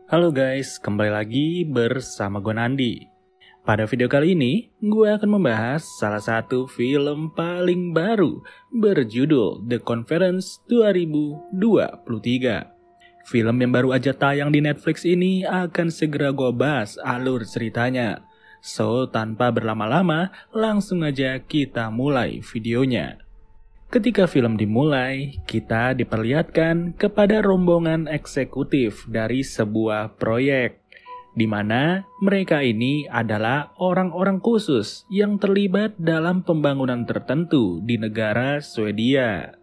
Halo guys, kembali lagi bersama gue Nandi. Pada video kali ini, gue akan membahas salah satu film paling baru berjudul The Conference 2023. Film yang baru aja tayang di Netflix ini akan segera gue bahas alur ceritanya. So, tanpa berlama-lama, langsung aja kita mulai videonya. Ketika film dimulai, kita diperlihatkan kepada rombongan eksekutif dari sebuah proyek, di mana mereka ini adalah orang-orang khusus yang terlibat dalam pembangunan tertentu di negara Swedia.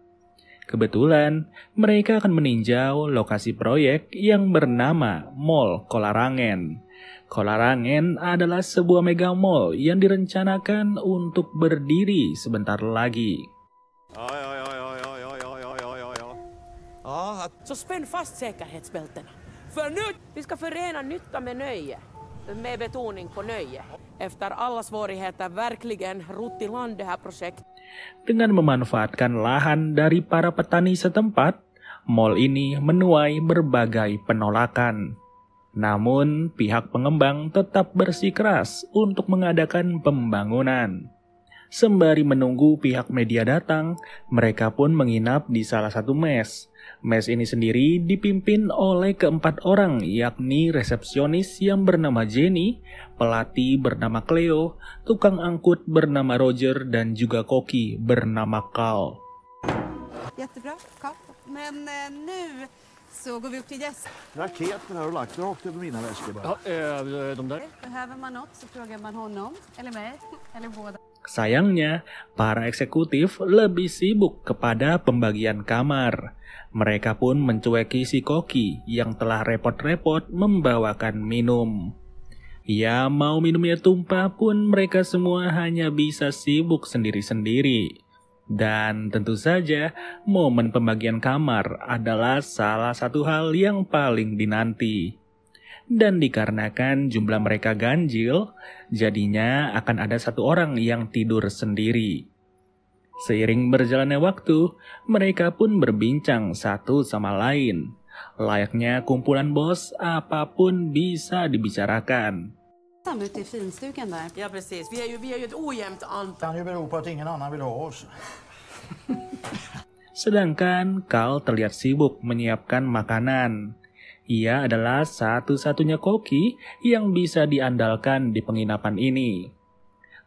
Kebetulan, mereka akan meninjau lokasi proyek yang bernama Mall Kolarangen. Kolarangen adalah sebuah mega mall yang direncanakan untuk berdiri sebentar lagi. Ja, så spänn fast säkerhetsbältena. För nu, vi ska förena nytta med nöje. Med betoning på nöje. Efter alla svårigheter verkligen rott i land det här projektet. Dengan memanfaatkan lahan dari para petani setempat, mall ini menuai berbagai penolakan. Namun, pihak pengembang tetap bersikeras untuk mengadakan pembangunan. Sembari menunggu pihak media datang, mereka pun menginap di salah satu mes. Mes ini sendiri dipimpin oleh keempat orang, yakni resepsionis yang bernama Jenny, pelatih bernama Cleo, tukang angkut bernama Roger, dan juga koki bernama Carl. Jättebra, Carl. Men nu så går vi upp till gäst. Raketen har du lagt rakt över mina väskor bara. Ja, de där. Behöver man något så frågar man honom, eller mig, eller båda. Sayangnya, para eksekutif lebih sibuk kepada pembagian kamar. Mereka pun mencueki si koki yang telah repot-repot membawakan minum. Ya, mau minumnya tumpah pun mereka semua hanya bisa sibuk sendiri-sendiri. Dan tentu saja, momen pembagian kamar adalah salah satu hal yang paling dinanti. Dan dikarenakan jumlah mereka ganjil, jadinya akan ada satu orang yang tidur sendiri. Seiring berjalannya waktu, mereka pun berbincang satu sama lain. Layaknya kumpulan bos, apapun bisa dibicarakan. Ute i finstugan där. Ja, precis. Vi är ju ett ojämnt antal. Kan ju bero på att ingen annan vill ha oss. Sedangkan Carl terlihat sibuk menyiapkan makanan. Ia adalah satu-satunya koki yang bisa diandalkan di penginapan ini.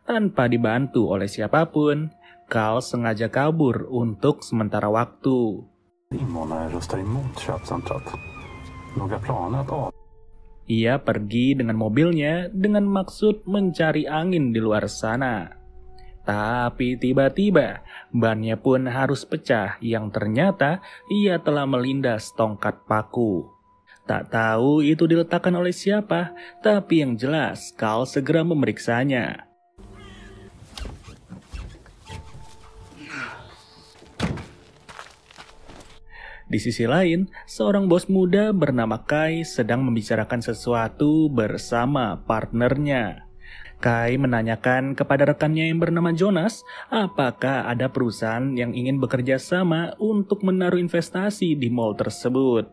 Tanpa dibantu oleh siapapun, Carl sengaja kabur untuk sementara waktu. Ia pergi dengan mobilnya dengan maksud mencari angin di luar sana. Tapi tiba-tiba, bannya pun harus pecah yang ternyata ia telah melindas tongkat paku. Tak tahu itu diletakkan oleh siapa, tapi yang jelas Carl segera memeriksanya. Di sisi lain, seorang bos muda bernama Kai sedang membicarakan sesuatu bersama partnernya. Kai menanyakan kepada rekannya yang bernama Jonas, apakah ada perusahaan yang ingin bekerja sama untuk menaruh investasi di mall tersebut.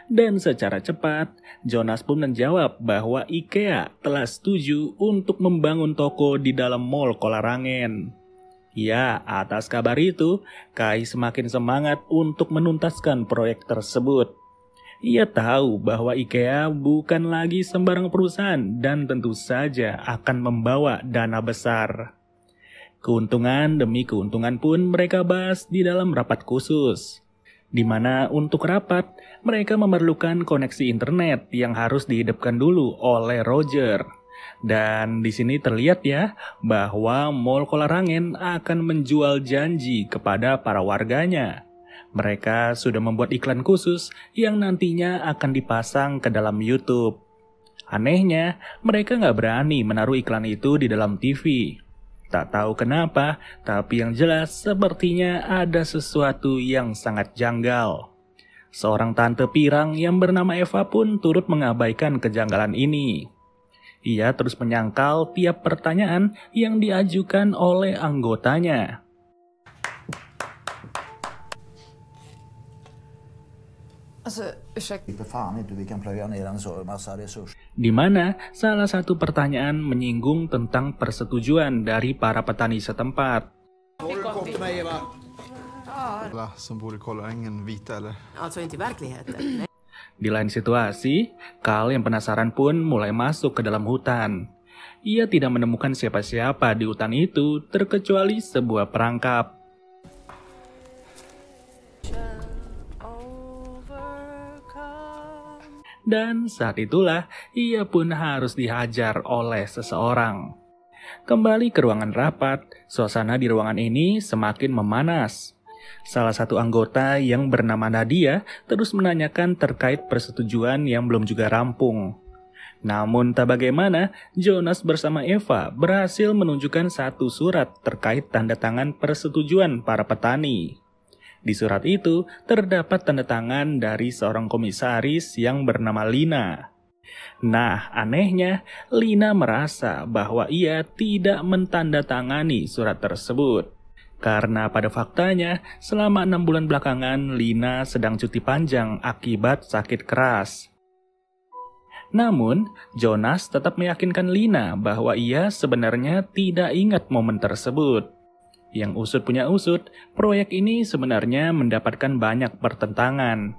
Dan secara cepat, Jonas pun menjawab bahwa IKEA telah setuju untuk membangun toko di dalam mall Kolarangen. Ya, atas kabar itu, Kai semakin semangat untuk menuntaskan proyek tersebut. Ia tahu bahwa IKEA bukan lagi sembarang perusahaan dan tentu saja akan membawa dana besar. Keuntungan demi keuntungan pun mereka bahas di dalam rapat khusus, di mana untuk rapat mereka memerlukan koneksi internet yang harus dihidupkan dulu oleh Roger. Dan di sini terlihat ya bahwa Mall Kolarangen akan menjual janji kepada para warganya. Mereka sudah membuat iklan khusus yang nantinya akan dipasang ke dalam YouTube. Anehnya, mereka nggak berani menaruh iklan itu di dalam TV. Tak tahu kenapa, tapi yang jelas sepertinya ada sesuatu yang sangat janggal. Seorang tante pirang yang bernama Eva pun turut mengabaikan kejanggalan ini. Ia terus menyangkal tiap pertanyaan yang diajukan oleh anggotanya. För fan inte vi kan plöja ner en så massa resurser. Di mana salah satu pertanyaan menyinggung tentang persetujuan dari para petani setempat. Alla som bor i Kollängen vita eller? Alltså inte i verkligheten. Di lain situasi, Carl yang penasaran pun mulai masuk ke dalam hutan. Ia tidak menemukan siapa-siapa di hutan itu terkecuali sebuah perangkap. Dan saat itulah ia pun harus dihajar oleh seseorang. Kembali ke ruangan rapat, suasana di ruangan ini semakin memanas. Salah satu anggota yang bernama Nadia terus menanyakan terkait persetujuan yang belum juga rampung. Namun tak bagaimana, Jonas bersama Eva berhasil menunjukkan satu surat terkait tanda tangan persetujuan para petani. Di surat itu terdapat tanda tangan dari seorang komisaris yang bernama Lina. Nah, anehnya, Lina merasa bahwa ia tidak mentandatangani surat tersebut. Karena pada faktanya, selama 6 bulan belakangan, Lina sedang cuti panjang akibat sakit keras. Namun, Jonas tetap meyakinkan Lina bahwa ia sebenarnya tidak ingat momen tersebut. Yang usut punya usut, proyek ini sebenarnya mendapatkan banyak pertentangan.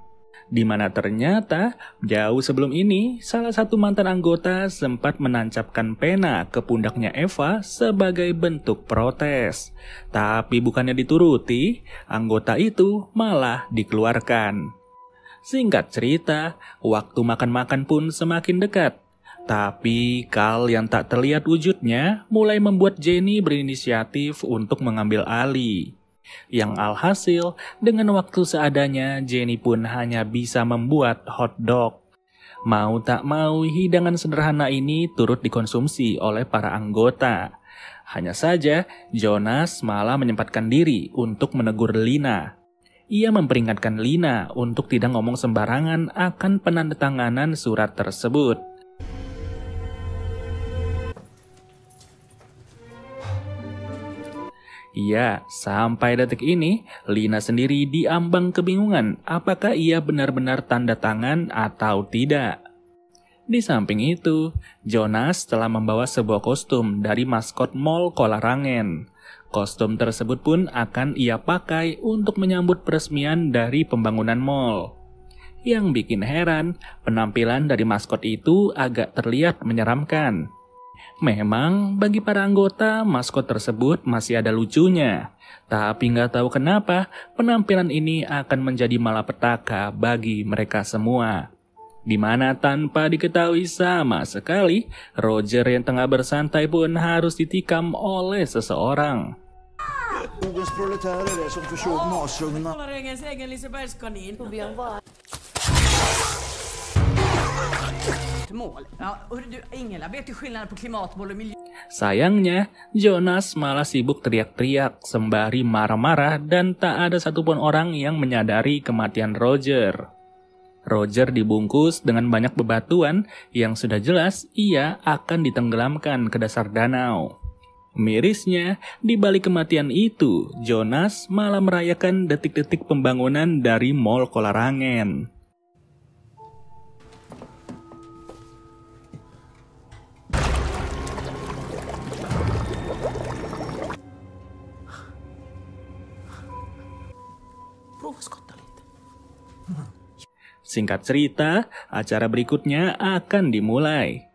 Di mana ternyata, jauh sebelum ini, salah satu mantan anggota sempat menancapkan pena ke pundaknya Eva sebagai bentuk protes. Tapi bukannya dituruti, anggota itu malah dikeluarkan. Singkat cerita, waktu makan-makan pun semakin dekat. Tapi Carl yang tak terlihat wujudnya mulai membuat Jenny berinisiatif untuk mengambil alih. Yang alhasil, dengan waktu seadanya Jenny pun hanya bisa membuat hotdog. Mau tak mau, hidangan sederhana ini turut dikonsumsi oleh para anggota. Hanya saja, Jonas malah menyempatkan diri untuk menegur Lina. Ia memperingatkan Lina untuk tidak ngomong sembarangan akan penandatanganan surat tersebut. Ya, sampai detik ini, Lina sendiri diambang kebingungan apakah ia benar-benar tanda tangan atau tidak. Di samping itu, Jonas telah membawa sebuah kostum dari maskot Mall Kollarangen. Kostum tersebut pun akan ia pakai untuk menyambut peresmian dari pembangunan mall. Yang bikin heran, penampilan dari maskot itu agak terlihat menyeramkan. Memang bagi para anggota, maskot tersebut masih ada lucunya. Tapi nggak tahu kenapa, penampilan ini akan menjadi malapetaka bagi mereka semua. Di mana tanpa diketahui sama sekali, Roger yang tengah bersantai pun harus ditikam oleh seseorang. Ogens proletärer är som försåg masugnar. Kollaringens egen Lisebergskanin. Mål. Ja, och du, Ingela, vet du skillnaden på klimatmål och miljö? Sayangnya, Jonas malah sibuk teriak-teriak sembari marah-marah dan tak ada satupun orang yang menyadari kematian Roger. Roger dibungkus dengan banyak bebatuan yang sudah jelas ia akan ditenggelamkan ke dasar danau. Mirisnya, di balik kematian itu, Jonas malah merayakan detik-detik pembangunan dari Mall Kollarangen. Singkat cerita, acara berikutnya akan dimulai.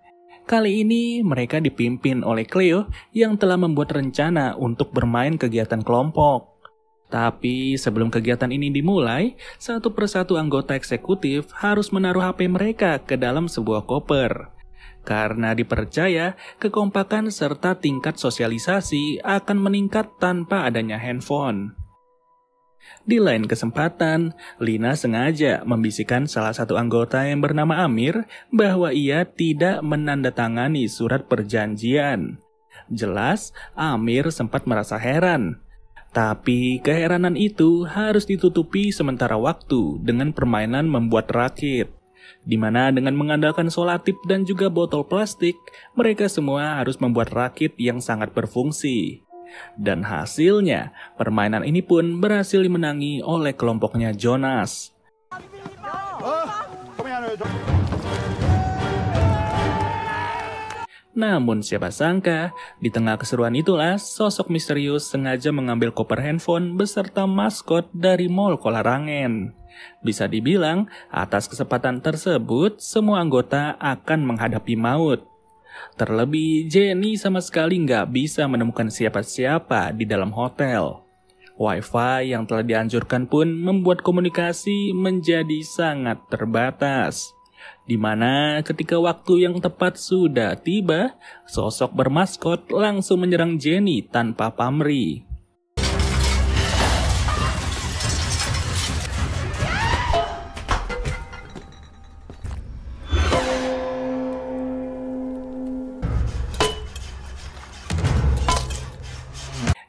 Kali ini mereka dipimpin oleh Cleo yang telah membuat rencana untuk bermain kegiatan kelompok. Tapi sebelum kegiatan ini dimulai, satu persatu anggota eksekutif harus menaruh HP mereka ke dalam sebuah koper. Karena dipercaya, kekompakan serta tingkat sosialisasi akan meningkat tanpa adanya handphone. Di lain kesempatan, Lina sengaja membisikkan salah satu anggota yang bernama Amir bahwa ia tidak menandatangani surat perjanjian. Jelas, Amir sempat merasa heran. Tapi keheranan itu harus ditutupi sementara waktu dengan permainan membuat rakit. Di mana dengan mengandalkan solatip dan juga botol plastik, mereka semua harus membuat rakit yang sangat berfungsi. Dan hasilnya, permainan ini pun berhasil dimenangi oleh kelompoknya Jonas. Namun siapa sangka, di tengah keseruan itulah sosok misterius sengaja mengambil koper handphone beserta maskot dari Mall Kolarangen. Bisa dibilang, atas kesempatan tersebut, semua anggota akan menghadapi maut. Terlebih, Jenny sama sekali nggak bisa menemukan siapa-siapa di dalam hotel. Wi-Fi yang telah dianjurkan pun membuat komunikasi menjadi sangat terbatas. Di mana ketika waktu yang tepat sudah tiba, sosok bermaskot langsung menyerang Jenny tanpa pamrih.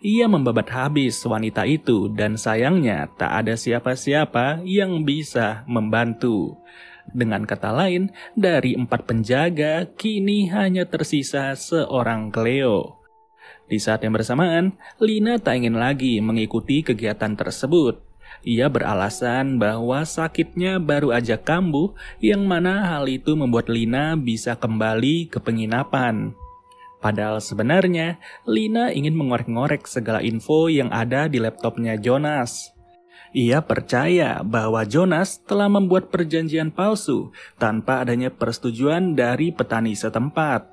Ia membabat habis wanita itu dan sayangnya tak ada siapa-siapa yang bisa membantu. Dengan kata lain, dari 4 penjaga, kini hanya tersisa seorang Cleo. Di saat yang bersamaan, Lina tak ingin lagi mengikuti kegiatan tersebut. Ia beralasan bahwa sakitnya baru aja kambuh, yang mana hal itu membuat Lina bisa kembali ke penginapan. Padahal sebenarnya, Lina ingin mengorek-ngorek segala info yang ada di laptopnya Jonas. Ia percaya bahwa Jonas telah membuat perjanjian palsu tanpa adanya persetujuan dari petani setempat.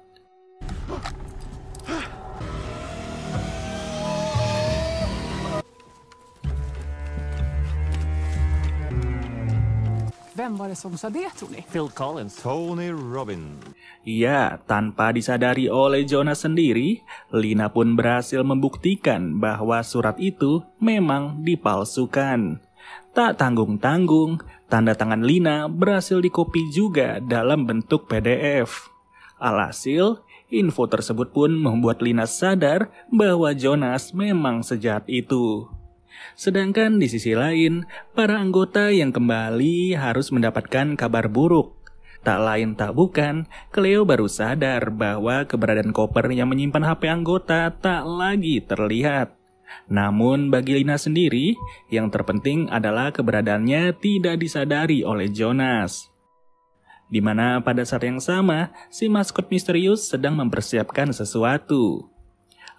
Vem var det som sa det, tror ni? Phil Collins. Tony Robbins. Ya, tanpa disadari oleh Jonas sendiri, Lina pun berhasil membuktikan bahwa surat itu memang dipalsukan. Tak tanggung-tanggung, tanda tangan Lina berhasil dikopi juga dalam bentuk PDF. Alhasil, info tersebut pun membuat Lina sadar bahwa Jonas memang sejahat itu. Sedangkan di sisi lain, para anggota yang kembali harus mendapatkan kabar buruk. Tak lain tak bukan, Cleo baru sadar bahwa keberadaan koper yang menyimpan HP anggota tak lagi terlihat. Namun bagi Lina sendiri, yang terpenting adalah keberadaannya tidak disadari oleh Jonas. Di mana pada saat yang sama, si maskot misterius sedang mempersiapkan sesuatu.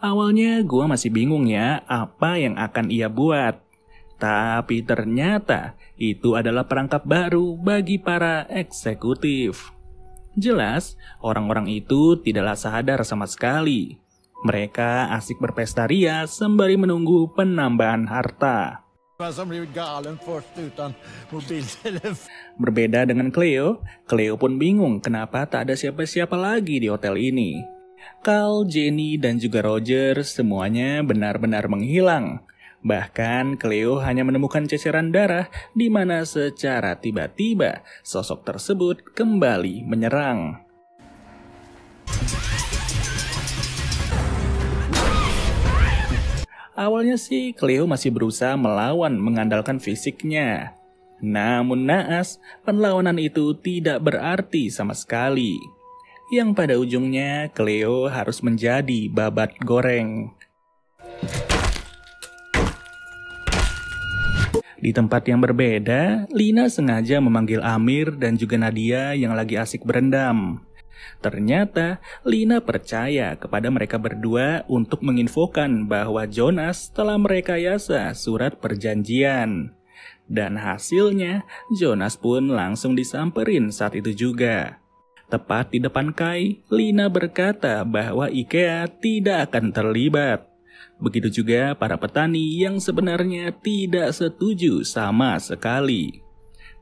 Awalnya gua masih bingung ya apa yang akan ia buat. Tapi ternyata itu adalah perangkap baru bagi para eksekutif. Jelas, orang-orang itu tidaklah sadar sama sekali. Mereka asik berpesta ria sembari menunggu penambahan harta. Berbeda dengan Cleo, Cleo pun bingung kenapa tak ada siapa-siapa lagi di hotel ini. Carl, Jenny, dan juga Roger semuanya benar-benar menghilang. Bahkan Cleo hanya menemukan ceceran darah di mana secara tiba-tiba sosok tersebut kembali menyerang. Awalnya sih Cleo masih berusaha melawan mengandalkan fisiknya. Namun naas, perlawanan itu tidak berarti sama sekali. Yang pada ujungnya Cleo harus menjadi babat goreng. Di tempat yang berbeda, Lina sengaja memanggil Amir dan juga Nadia yang lagi asik berendam. Ternyata Lina percaya kepada mereka berdua untuk menginfokan bahwa Jonas telah merekayasa surat perjanjian. Dan hasilnya, Jonas pun langsung disamperin saat itu juga. Tepat di depan Kai, Lina berkata bahwa IKEA tidak akan terlibat. Begitu juga para petani yang sebenarnya tidak setuju sama sekali.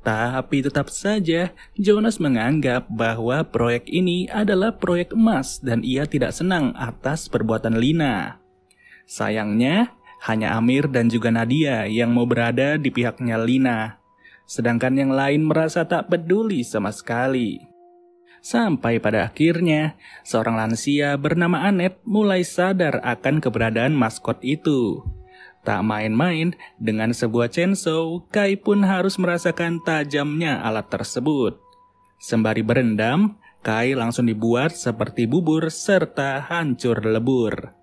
Tapi tetap saja, Jonas menganggap bahwa proyek ini adalah proyek emas dan ia tidak senang atas perbuatan Lina. Sayangnya, hanya Amir dan juga Nadia yang mau berada di pihaknya Lina. Sedangkan yang lain merasa tak peduli sama sekali. Sampai pada akhirnya, seorang lansia bernama Annette mulai sadar akan keberadaan maskot itu. Tak main-main, dengan sebuah chainsaw, Kai pun harus merasakan tajamnya alat tersebut. Sembari berendam, Kai langsung dibuat seperti bubur serta hancur lebur.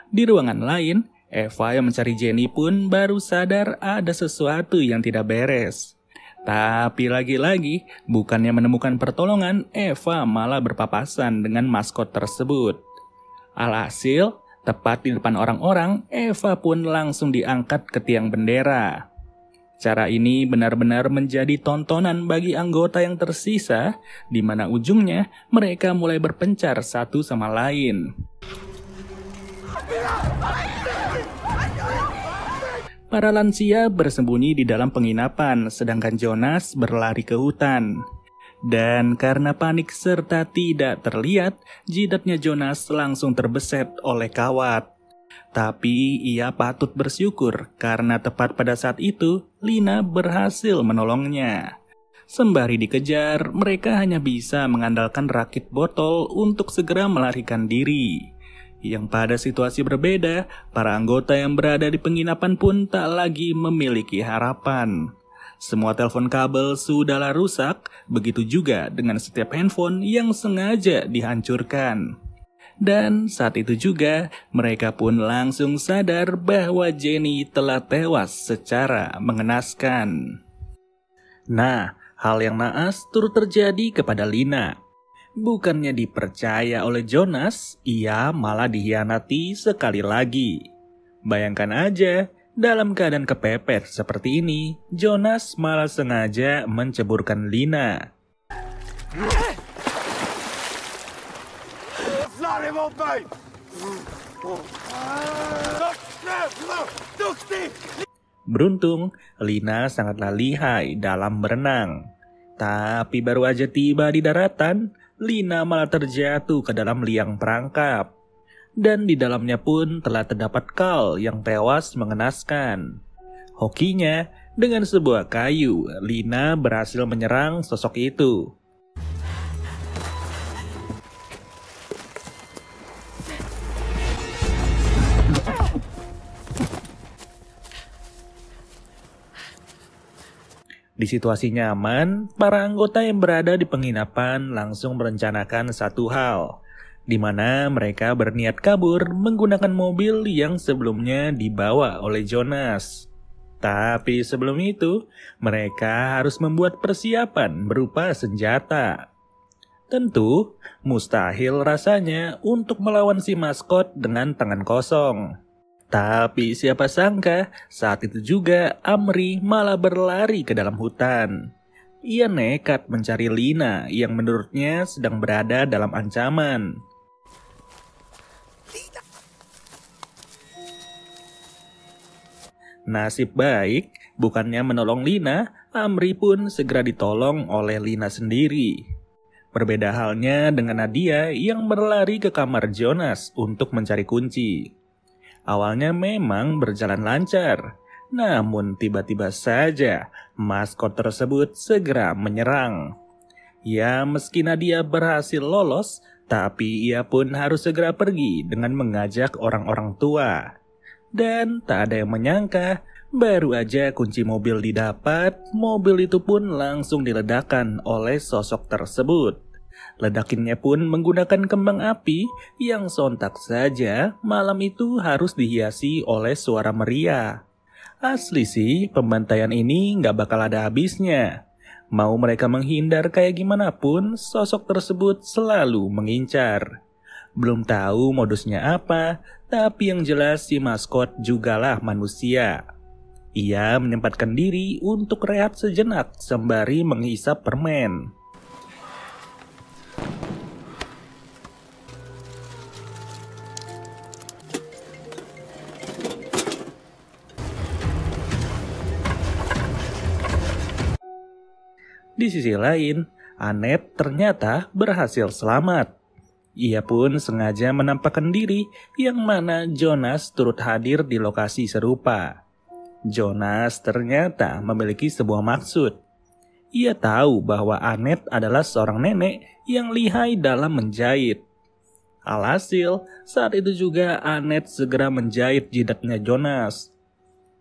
Di ruangan lain, Eva yang mencari Jenny pun baru sadar ada sesuatu yang tidak beres. Tapi lagi-lagi, bukannya menemukan pertolongan, Eva malah berpapasan dengan maskot tersebut. Alhasil, tepat di depan orang-orang, Eva pun langsung diangkat ke tiang bendera. Cara ini benar-benar menjadi tontonan bagi anggota yang tersisa, di mana ujungnya mereka mulai berpencar satu sama lain. Para lansia bersembunyi di dalam penginapan, sedangkan Jonas berlari ke hutan. Dan karena panik serta tidak terlihat, jidatnya Jonas langsung terbeset oleh kawat. Tapi ia patut bersyukur karena tepat pada saat itu, Lina berhasil menolongnya. Sembari dikejar, mereka hanya bisa mengandalkan rakit botol untuk segera melarikan diri. Yang pada situasi berbeda, para anggota yang berada di penginapan pun tak lagi memiliki harapan. Semua telepon kabel sudahlah rusak, begitu juga dengan setiap handphone yang sengaja dihancurkan. Dan saat itu juga, mereka pun langsung sadar bahwa Jenny telah tewas secara mengenaskan. Nah, hal yang naas turut terjadi kepada Lina. Bukannya dipercaya oleh Jonas, ia malah dikhianati sekali lagi. Bayangkan aja, dalam keadaan kepepet seperti ini, Jonas malah sengaja menceburkan Lina. Beruntung, Lina sangatlah lihai dalam berenang. Tapi baru aja tiba di daratan, Lina malah terjatuh ke dalam liang perangkap. Dan di dalamnya pun telah terdapat Carl yang tewas mengenaskan. Hokinya, dengan sebuah kayu, Lina berhasil menyerang sosok itu. Di situasi nyaman, para anggota yang berada di penginapan langsung merencanakan satu hal, di mana mereka berniat kabur menggunakan mobil yang sebelumnya dibawa oleh Jonas. Tapi sebelum itu, mereka harus membuat persiapan berupa senjata. Tentu, mustahil rasanya untuk melawan si maskot dengan tangan kosong. Tapi siapa sangka, saat itu juga Amri malah berlari ke dalam hutan. Ia nekat mencari Lina yang menurutnya sedang berada dalam ancaman. Nasib baik, bukannya menolong Lina, Amri pun segera ditolong oleh Lina sendiri. Berbeda halnya dengan Nadia yang berlari ke kamar Jonas untuk mencari kunci. Awalnya memang berjalan lancar, namun tiba-tiba saja maskot tersebut segera menyerang. Ya, meski Nadia berhasil lolos, tapi ia pun harus segera pergi dengan mengajak orang-orang tua. Dan tak ada yang menyangka, baru aja kunci mobil didapat, mobil itu pun langsung diledakkan oleh sosok tersebut. Ledakinnya pun menggunakan kembang api yang sontak saja malam itu harus dihiasi oleh suara meriah. Asli sih, pembantaian ini nggak bakal ada habisnya. Mau mereka menghindar kayak gimana pun, sosok tersebut selalu mengincar. Belum tahu modusnya apa, tapi yang jelas si maskot jugalah manusia. Ia menyempatkan diri untuk rehat sejenak sembari menghisap permen. Di sisi lain, Annette ternyata berhasil selamat. Ia pun sengaja menampakkan diri yang mana Jonas turut hadir di lokasi serupa. Jonas ternyata memiliki sebuah maksud. Ia tahu bahwa Annette adalah seorang nenek yang lihai dalam menjahit. Alhasil, saat itu juga Annette segera menjahit jidatnya Jonas.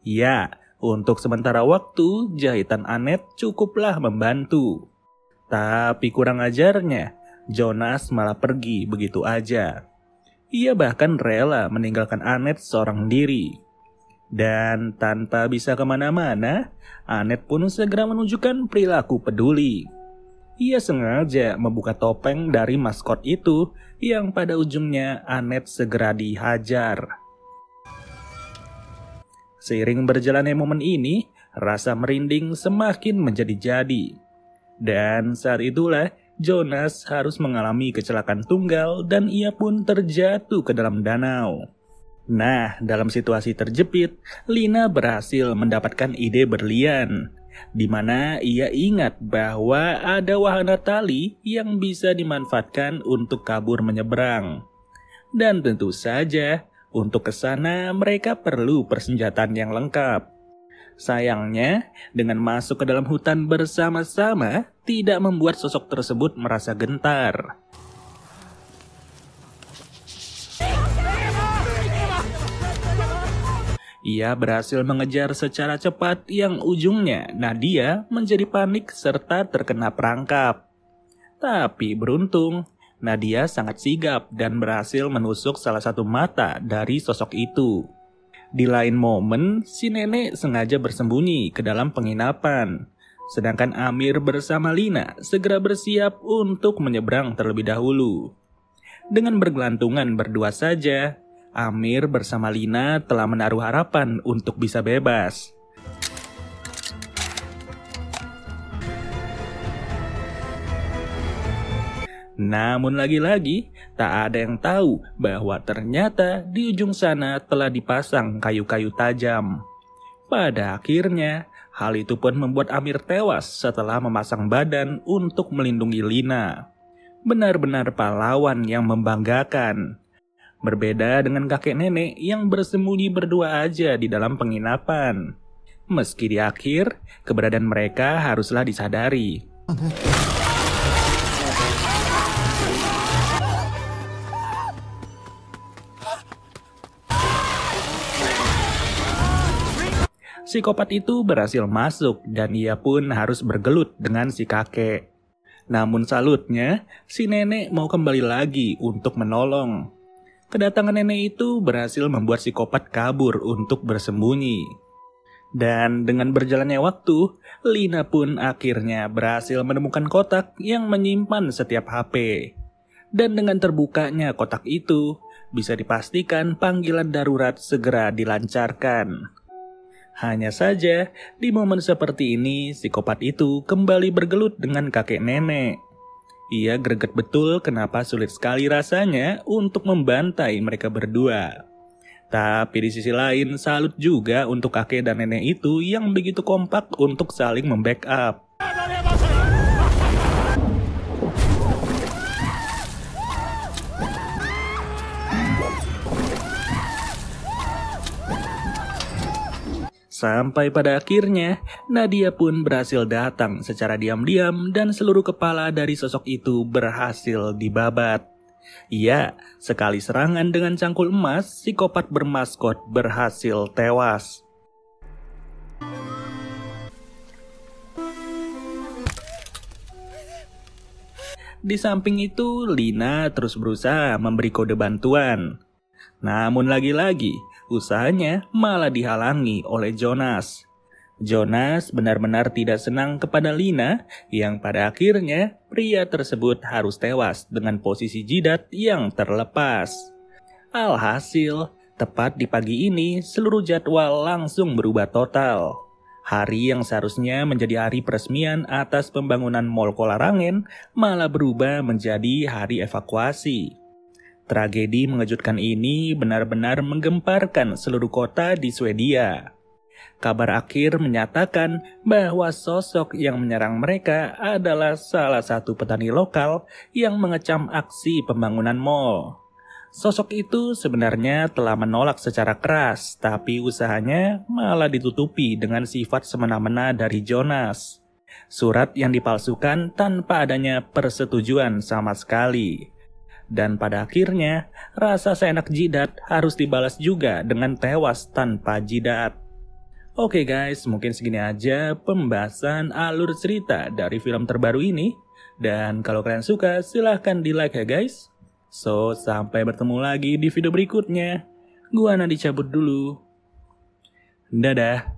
Ya, untuk sementara waktu, jahitan Annette cukuplah membantu. Tapi kurang ajarnya, Jonas malah pergi begitu aja. Ia bahkan rela meninggalkan Annette seorang diri. Dan tanpa bisa kemana-mana, Annette pun segera menunjukkan perilaku peduli. Ia sengaja membuka topeng dari maskot itu yang pada ujungnya Annette segera dihajar. Seiring berjalannya momen ini, rasa merinding semakin menjadi-jadi. Dan saat itulah Jonas harus mengalami kecelakaan tunggal dan ia pun terjatuh ke dalam danau. Nah, dalam situasi terjepit, Lina berhasil mendapatkan ide berlian, di mana ia ingat bahwa ada wahana tali yang bisa dimanfaatkan untuk kabur menyeberang. Dan tentu saja, untuk ke sana mereka perlu persenjataan yang lengkap. Sayangnya, dengan masuk ke dalam hutan bersama-sama tidak membuat sosok tersebut merasa gentar. Ia berhasil mengejar secara cepat yang ujungnya Nadia menjadi panik serta terkena perangkap. Tapi beruntung, Nadia sangat sigap dan berhasil menusuk salah satu mata dari sosok itu. Di lain momen, si nenek sengaja bersembunyi ke dalam penginapan. Sedangkan Amir bersama Lina segera bersiap untuk menyeberang terlebih dahulu. Dengan bergelantungan berdua saja, Amir bersama Lina telah menaruh harapan untuk bisa bebas. Namun lagi-lagi, tak ada yang tahu bahwa ternyata di ujung sana telah dipasang kayu-kayu tajam. Pada akhirnya, hal itu pun membuat Amir tewas setelah memasang badan untuk melindungi Lina. Benar-benar pahlawan yang membanggakan. Berbeda dengan kakek nenek yang bersembunyi berdua aja di dalam penginapan. Meski di akhir, keberadaan mereka haruslah disadari. Psikopat itu berhasil masuk dan ia pun harus bergelut dengan si kakek. Namun salutnya, si nenek mau kembali lagi untuk menolong. Kedatangan nenek itu berhasil membuat psikopat kabur untuk bersembunyi. Dan dengan berjalannya waktu, Lina pun akhirnya berhasil menemukan kotak yang menyimpan setiap HP. Dan dengan terbukanya kotak itu, bisa dipastikan panggilan darurat segera dilancarkan. Hanya saja, di momen seperti ini, psikopat itu kembali bergelut dengan kakek nenek. Ia greget betul kenapa sulit sekali rasanya untuk membantai mereka berdua. Tapi di sisi lain, salut juga untuk kakek dan nenek itu yang begitu kompak untuk saling membackup. Sampai pada akhirnya, Nadia pun berhasil datang secara diam-diam dan seluruh kepala dari sosok itu berhasil dibabat. Iya, sekali serangan dengan cangkul emas, psikopat bermaskot berhasil tewas. Di samping itu, Lina terus berusaha memberi kode bantuan. Namun lagi-lagi, usahanya malah dihalangi oleh Jonas. Jonas benar-benar tidak senang kepada Lina yang pada akhirnya pria tersebut harus tewas dengan posisi jidat yang terlepas. Alhasil, tepat di pagi ini seluruh jadwal langsung berubah total. Hari yang seharusnya menjadi hari peresmian atas pembangunan Mall Kolarangen malah berubah menjadi hari evakuasi. Tragedi mengejutkan ini benar-benar menggemparkan seluruh kota di Swedia. Kabar akhir menyatakan bahwa sosok yang menyerang mereka adalah salah satu petani lokal yang mengecam aksi pembangunan mall. Sosok itu sebenarnya telah menolak secara keras, tapi usahanya malah ditutupi dengan sifat semena-mena dari Jonas. Surat yang dipalsukan tanpa adanya persetujuan sama sekali. Dan pada akhirnya, rasa seenak jidat harus dibalas juga dengan tewas tanpa jidat. Oke guys, mungkin segini aja pembahasan alur cerita dari film terbaru ini. Dan kalau kalian suka, silahkan di like ya guys. So, sampai bertemu lagi di video berikutnya. Gua Nadi cabut dulu. Dadah.